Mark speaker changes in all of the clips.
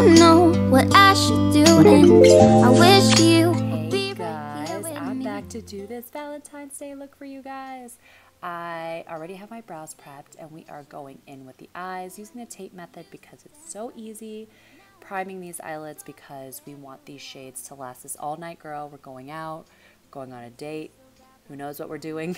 Speaker 1: don't know what I should do, and I wish you would be
Speaker 2: Hey
Speaker 1: right here
Speaker 2: guys,
Speaker 1: with
Speaker 2: I'm
Speaker 1: me.
Speaker 2: back to do this Valentine's Day look for you guys. I already have my brows prepped and we are going in with the eyes using the tape method because it's so easy. Priming these eyelids because we want these shades to last us all night, girl. We're going out, going on a date. Who knows what we're doing?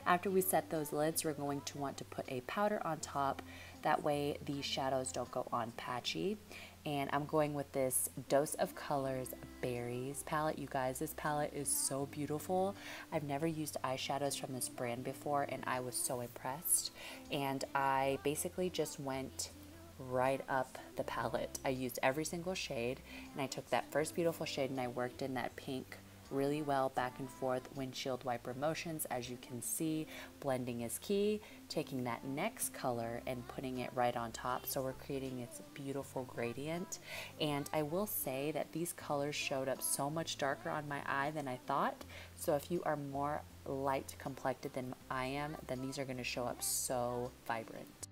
Speaker 2: After we set those lids, we're going to want to put a powder on top. That way the shadows don't go on patchy. And I'm going with this Dose of Colors Berries palette. You guys, this palette is so beautiful. I've never used eyeshadows from this brand before and I was so impressed. And I basically just went right up the palette. I used every single shade and I took that first beautiful shade and I worked in that pink really well back and forth windshield wiper motions. As you can see, blending is key. Taking that next color and putting it right on top, so we're creating this beautiful gradient. And I will say that these colors showed up so much darker on my eye than I thought, so if you are more light complected than I am, then these are going to show up so vibrant.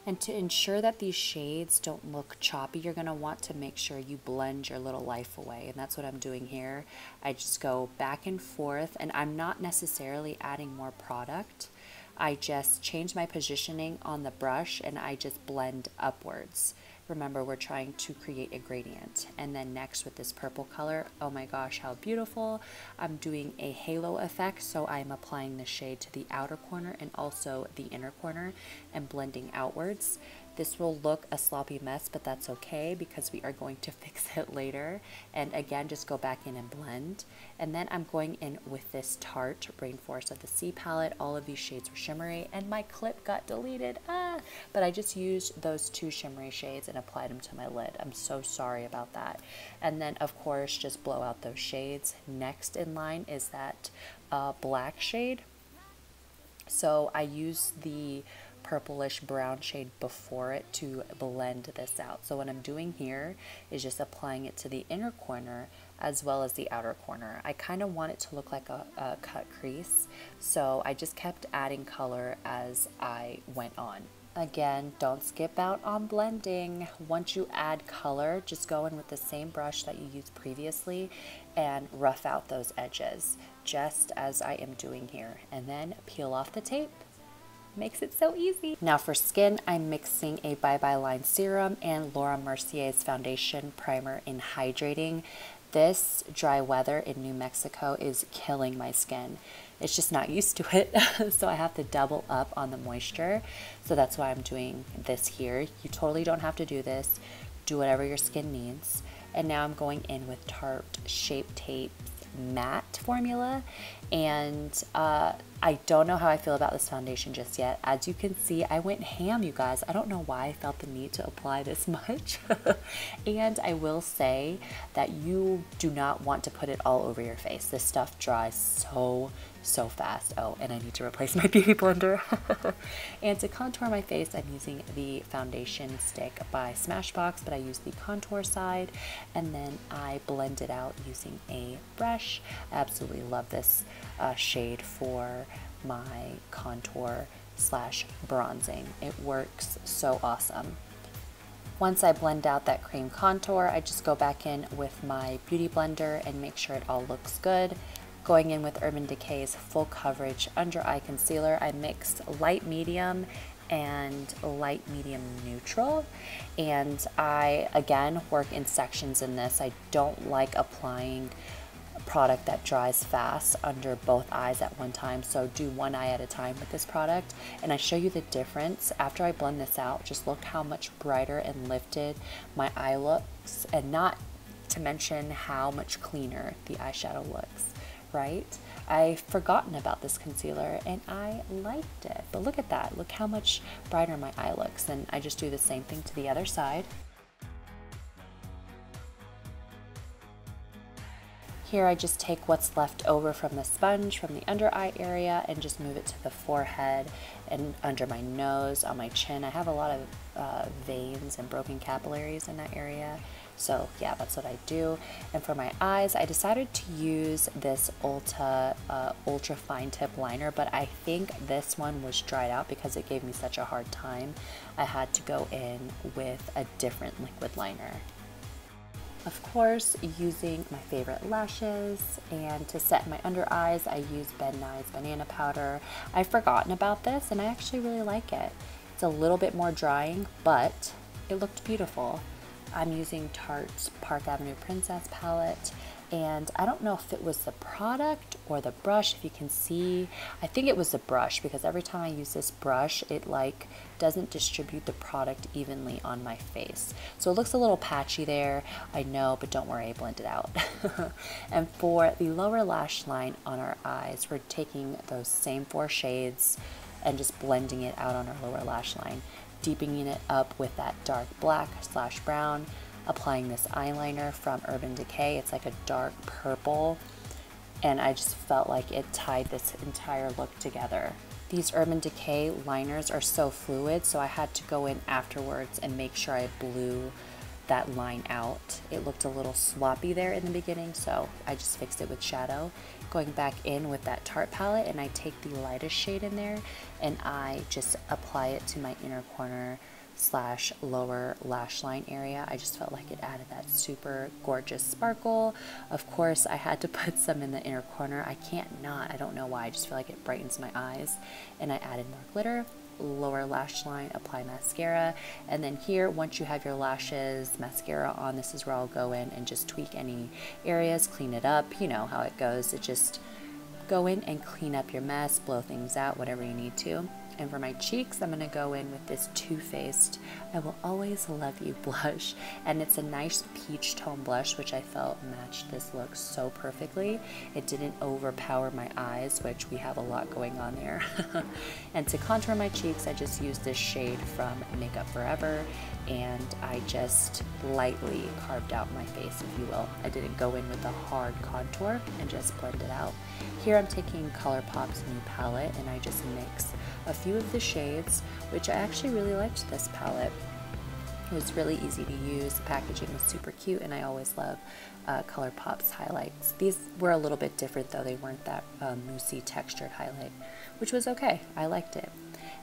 Speaker 2: And to ensure that these shades don't look choppy, you're going to want to make sure you blend your little life away. And that's what I'm doing here. I just go back and forth, and I'm not necessarily adding more product. I just change my positioning on the brush and I just blend upwards. Remember, we're trying to create a gradient. And then next with this purple color, oh my gosh, how beautiful. I'm doing a halo effect, so I'm applying the shade to the outer corner and also the inner corner and blending outwards. This will look a sloppy mess, but that's okay because we are going to fix it later. And again, just go back in and blend. And then I'm going in with this Tarte Rainforest of the Sea palette. All of these shades were shimmery and my clip got deleted. But I just used those two shimmery shades and applied them to my lid. I'm so sorry about that. And then of course, just blow out those shades. Next in line is that black shade. So I use the purplish brown shade before it to blend this out. So what I'm doing here is just applying it to the inner corner as well as the outer corner. I kind of want it to look like a cut crease, so I just kept adding color as I went on. Again, don't skip out on blending. Once you add color, just go in with the same brush that you used previously and rough out those edges, just as I am doing here, and then peel off the tape. Makes it so easy. Now for skin, I'm mixing a Bye Bye Line serum and Laura Mercier's foundation primer in Hydrating. This dry weather in New Mexico is killing my skin. It's just not used to it, so I have to double up on the moisture. So that's why I'm doing this here. You totally don't have to do this. Do whatever your skin needs. And now I'm going in with Tarte Shape Tape matte formula, and I don't know how I feel about this foundation just yet. As you can see, I went ham, you guys. I don't know why I felt the need to apply this much. And I will say that you do not want to put it all over your face. This stuff dries so fast. Oh, and I need to replace my beauty blender. And to contour my face, I'm using the foundation stick by SMASHBOX, but I use the contour side, and then I blend it out using a brush. I absolutely love this shade for my contour slash bronzing. It works so awesome. Once I blend out that cream contour, I just go back in with my beauty blender and make sure it all looks good. Going in with Urban Decay's Full Coverage Under Eye Concealer, I mixed light medium and light medium neutral, and I again work in sections in this. I don't like applying product that dries fast under both eyes at one time, so do one eye at a time with this product. And I show you the difference after I blend this out. Just look how much brighter and lifted my eye looks, and not to mention how much cleaner the eyeshadow looks, right? I've forgotten about this concealer and I liked it, but look at that. Look how much brighter my eye looks. And I just do the same thing to the other side. Here I just take what's left over from the sponge from the under eye area and just move it to the forehead and under my nose, on my chin. I have a lot of veins and broken capillaries in that area, So yeah, that's what I do. And for my eyes, I decided to use this Ulta Ultra Fine Tip Liner, but I think this one was dried out because it gave me such a hard time. I had to go in with a different liquid liner. Of course, using my favorite lashes, and to set my under eyes, I use Ben Nye's Banana Powder. I've forgotten about this and I actually really like it. It's a little bit more drying, but it looked beautiful. I'm using Tarte's Park Avenue Princess palette, and I don't know if it was the product or the brush, if you can see. I think it was the brush, because every time I use this brush, it like doesn't distribute the product evenly on my face. So it looks a little patchy there, I know, but don't worry, I blend it out. And for the lower lash line on our eyes, we're taking those same 4 shades and just blending it out on our lower lash line, deepening it up with that dark black / brown, applying this eyeliner from Urban Decay. It's like a dark purple, and I just felt like it tied this entire look together. These Urban Decay liners are so fluid, so I had to go in afterwards and make sure I blew that line out. It looked a little sloppy there in the beginning, so I just fixed it with shadow. Going back in with that Tarte palette, and I take the lightest shade in there and I just apply it to my inner corner / lower lash line area. I just felt like it added that super gorgeous sparkle. Of course, I had to put some in the inner corner. I can't not, I don't know why, I just feel like it brightens my eyes. And I added more glitter. Lower lash line, apply mascara, and then here, once you have your lashes, mascara on, this is where I'll go in and just tweak any areas, clean it up. You know how it goes. It just go in and clean up your mess, blow things out, whatever you need to. And for my cheeks, I'm going to go in with this Too Faced I Will Always Love You blush, and it's a nice peach tone blush, which I felt matched this look so perfectly. It didn't overpower my eyes, which we have a lot going on there. And to contour my cheeks, I just used this shade from Makeup Forever, and I just lightly carved out my face, if you will. I didn't go in with a hard contour, and just blend it out. Here I'm taking ColourPop's new palette, and I just mix a few of the shades, which I actually really liked this palette. It was really easy to use, the packaging was super cute, and I always love ColourPop's highlights. These were a little bit different though, they weren't that moussey textured highlight, which was okay, I liked it.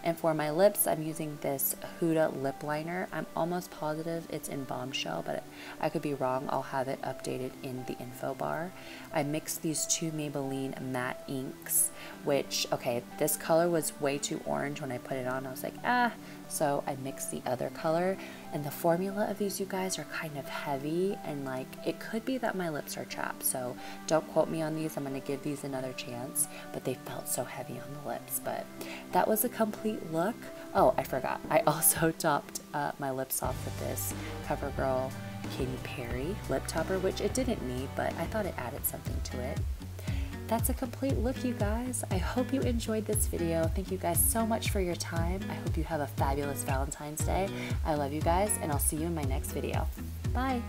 Speaker 2: And for my lips, I'm using this Huda lip liner. I'm almost positive it's in Bombshell, but I could be wrong. I'll have it updated in the info bar. I mixed these 2 Maybelline matte inks, which, okay, this color was way too orange when I put it on. I was like, ah, so I mixed the other color. And the formula of these, you guys, are kind of heavy, and like, it could be that my lips are chapped, so don't quote me on these. I'm going to give these another chance, but they felt so heavy on the lips. But that was a complete look. Oh, I forgot, I also topped my lips off with this CoverGirl Katy Perry lip topper, which it didn't need, but I thought it added something to it. That's a complete look, you guys. I hope you enjoyed this video. Thank you guys so much for your time. I hope you have a fabulous Valentine's Day. I love you guys, and I'll see you in my next video. Bye.